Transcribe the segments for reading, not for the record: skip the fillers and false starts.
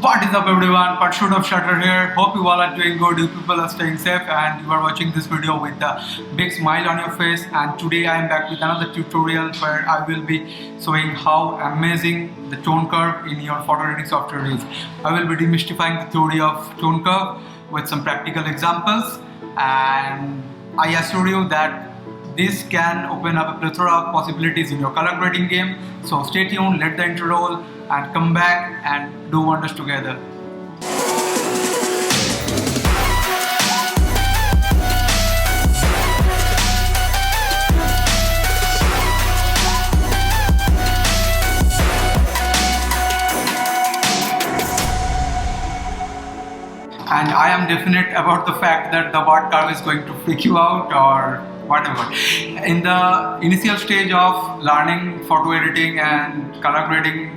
What is up everyone, Pursuitofshutter here. Hope you all are doing good, you people are staying safe and you are watching this video with a big smile on your face. And today I am back with another tutorial where I will be showing how amazing the tone curve in your photo editing software is. I will be demystifying the theory of tone curve with some practical examples, and I assure you that this can open up a plethora of possibilities in your color grading game. So stay tuned, let the intro roll and come back and do wonders together. And I am definite about the fact that the word curve is going to freak you out or whatever. In the initial stage of learning photo editing and color grading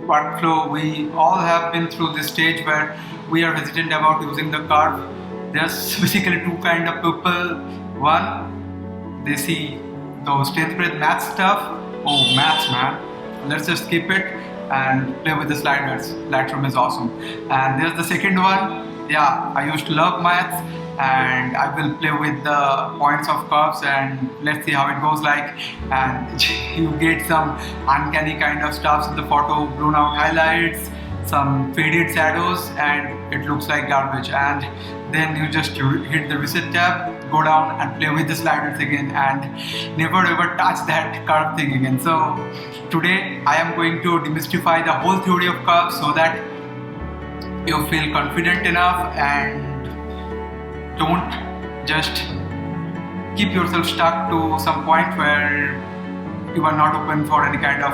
workflow, we all have been through this stage where we are hesitant about using the curve. There's basically two kind of people. One, they see those 10th grade math stuff. Oh, maths, man. Let's just skip it and play with the sliders. Lightroom is awesome. And there's the second one. Yeah, I used to love maths and I will play with the points of curves and let's see how it goes like, and you get some uncanny kind of stuff in the photo, blown out highlights, some faded shadows, and it looks like garbage. And then you just hit the reset tab, go down and play with the sliders again and never ever touch that curve thing again. So today I am going to demystify the whole theory of curves so that you feel confident enough and don't just keep yourself stuck to some point where you are not open for any kind of,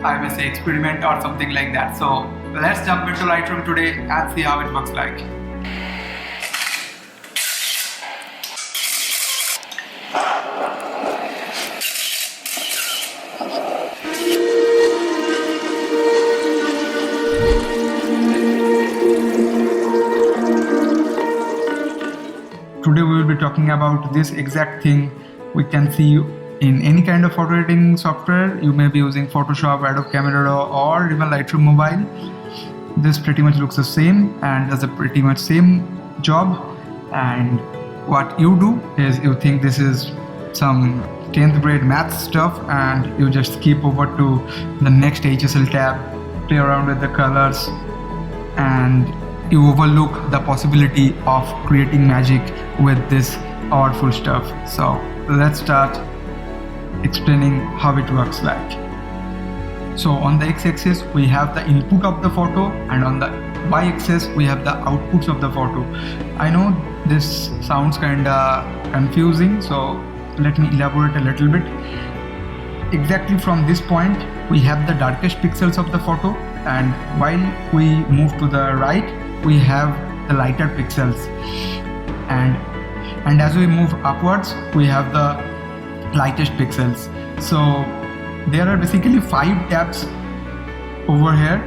I may say, experiment or something like that. So let's jump into Lightroom today and see how it works like. Today we will be talking about this exact thing. We can see in any kind of photo editing software. You may be using Photoshop, Adobe Camera Raw or even Lightroom Mobile. This pretty much looks the same and does a pretty much same job. And what you do is you think this is some 10th grade math stuff and you just skip over to the next HSL tab, play around with the colors, and you overlook the possibility of creating magic with this powerful stuff. So let's start explaining how it works like. So on the x-axis we have the input of the photo and on the y-axis we have the outputs of the photo. I know this sounds kinda confusing, so let me elaborate a little bit. Exactly from this point we have the darkest pixels of the photo, and while we move to the right we have the lighter pixels, and as we move upwards we have the lightest pixels. So there are basically 5 tabs over here.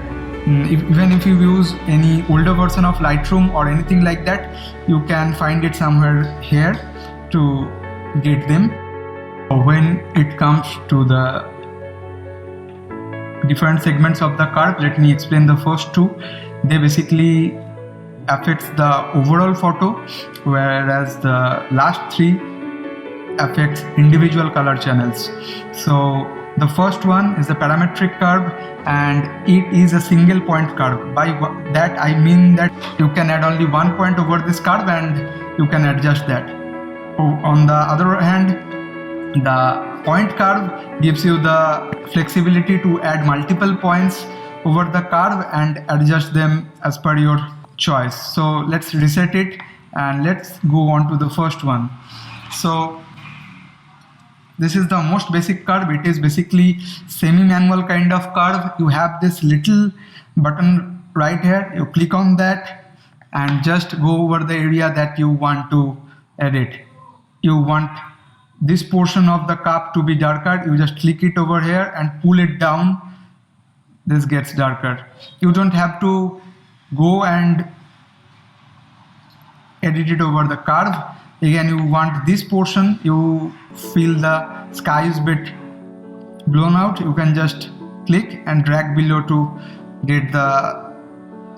Even if you use any older version of Lightroom or anything like that, you can find it somewhere here to get them. When it comes to the different segments of the curve, let me explain the first two. They basically affects the overall photo, whereas the last 3 affects individual color channels. So the first one is the parametric curve, and it is a single point curve. By that I mean that you can add only 1 point over this curve and you can adjust that. On the other hand, the point curve gives you the flexibility to add multiple points over the curve and adjust them as per your choice. So let's reset it and let's go on to the first one. So this is the most basic curve. It is basically semi-manual kind of curve. You have this little button right here. You click on that and just go over the area that you want to edit. You want this portion of the cup to be darker. You just click it over here and pull it down. This gets darker. You don't have to go and edit it over the curve. Again, you want this portion, you feel the sky is a bit blown out, you can just click and drag below to get the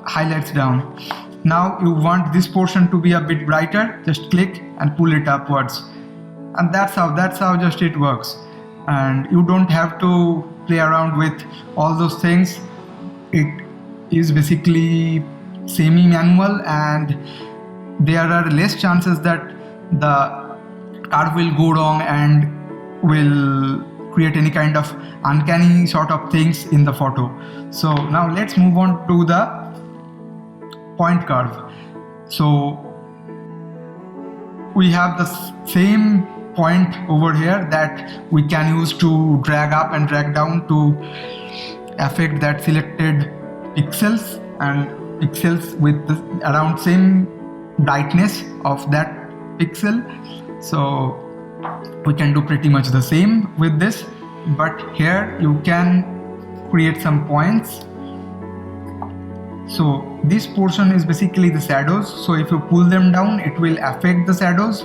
highlights down. Now you want this portion to be a bit brighter, just click and pull it upwards, and that's how just it works. And you don't have to play around with all those things. It is basically semi-manual, and there are less chances that the curve will go wrong and will create any kind of uncanny sort of things in the photo. So now let's move on to the point curve. So we have the same point over here that we can use to drag up and drag down to affect that selected pixels, and pixels with around same brightness of that pixel. So we can do pretty much the same with this, but here you can create some points. So this portion is basically the shadows, so if you pull them down it will affect the shadows.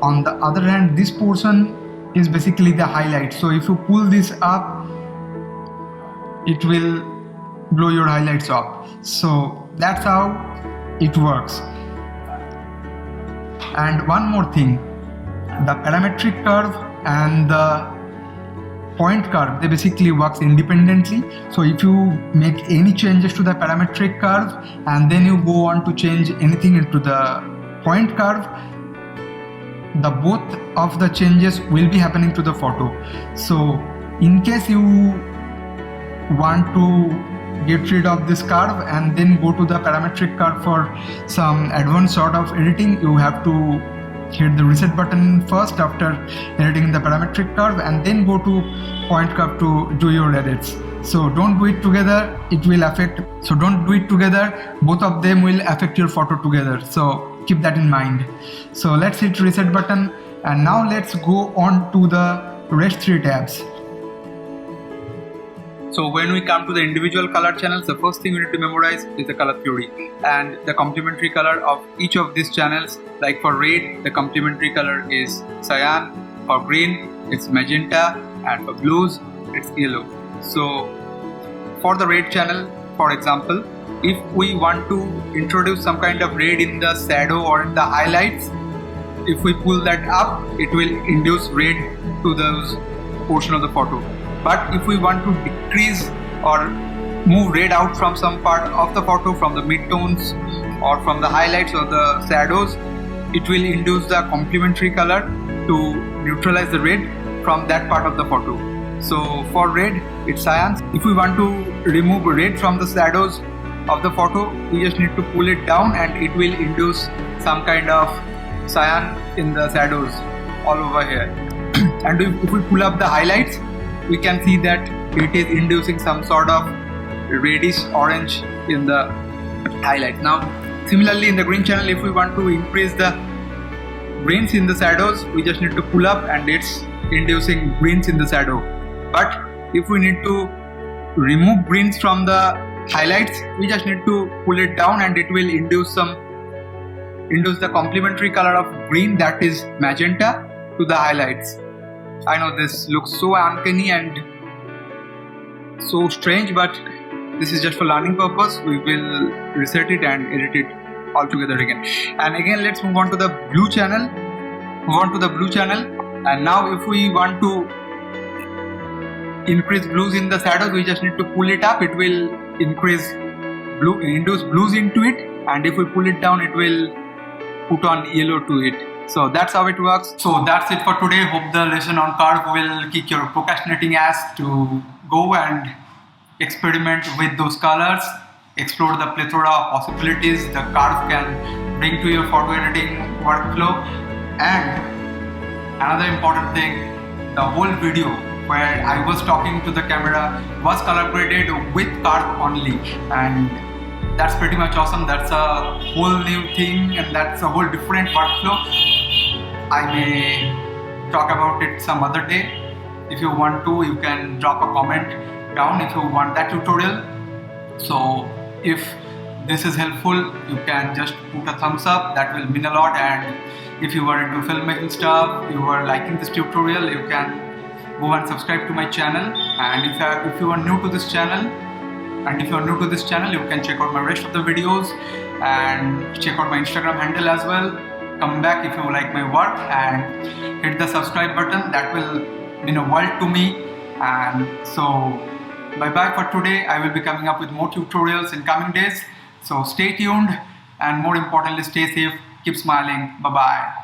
On the other hand, this portion is basically the highlight, so if you pull this up it will blow your highlights up. So that's how it works. And one more thing, the parametric curve and the point curve, they basically works independently. So if you make any changes to the parametric curve and then you go on to change anything into the point curve, the both of the changes will be happening to the photo. So in case you want to get rid of this curve and then go to the parametric curve for some advanced sort of editing, you have to hit the reset button first after editing the parametric curve, and then go to point curve to do your edits. So don't do it together, it will affect. So don't do it together, both of them will affect your photo together. So keep that in mind. So let's hit reset button, and now let's go on to the rest 3 tabs. So when we come to the individual color channels, the first thing we need to memorize is the color theory and the complementary color of each of these channels. Like for red, the complementary color is cyan, for green it's magenta, and for blues it's yellow. So for the red channel, for example, if we want to introduce some kind of red in the shadow or in the highlights, if we pull that up, it will induce red to those portion of the photo. But if we want to decrease or move red out from some part of the photo, from the midtones or from the highlights or the shadows, it will induce the complementary color to neutralize the red from that part of the photo. So for red, it's cyan. If we want to remove red from the shadows of the photo, we just need to pull it down and it will induce some kind of cyan in the shadows all over here. And if we pull up the highlights, we can see that it is inducing some sort of reddish orange in the highlight. Now similarly in the green channel, if we want to increase the greens in the shadows, we just need to pull up and it's inducing greens in the shadow. But if we need to remove greens from the highlights, we just need to pull it down and it will induce the complementary color of green, that is magenta, to the highlights. I know this looks so uncanny and so strange, but this is just for learning purpose. We will reset it and edit it all together again. And again, let's move on to the blue channel. And now if we want to increase blues in the shadows, we just need to pull it up. It will induce blues into it, and if we pull it down, it will put on yellow to it. So that's how it works. So that's it for today. Hope the lesson on curve will kick your procrastinating ass to go and experiment with those colors, explore the plethora of possibilities the curve can bring to your photo editing workflow. And another important thing, the whole video where I was talking to the camera was color graded with curve only, and that's pretty much awesome. That's a whole new thing and that's a whole different workflow. I may talk about it some other day. If you want to, you can drop a comment down if you want that tutorial. So if this is helpful, you can just put a thumbs up, that will mean a lot. And if you are into filmmaking stuff, you are liking this tutorial, you can go and subscribe to my channel. And if you are new to this channel, And if you are new to this channel, you can check out my rest of the videos and check out my Instagram handle as well. Come back if you like my work and hit the subscribe button. That will mean a world to me. And so bye bye for today. I will be coming up with more tutorials in coming days. So stay tuned, and more importantly, stay safe, keep smiling. Bye bye.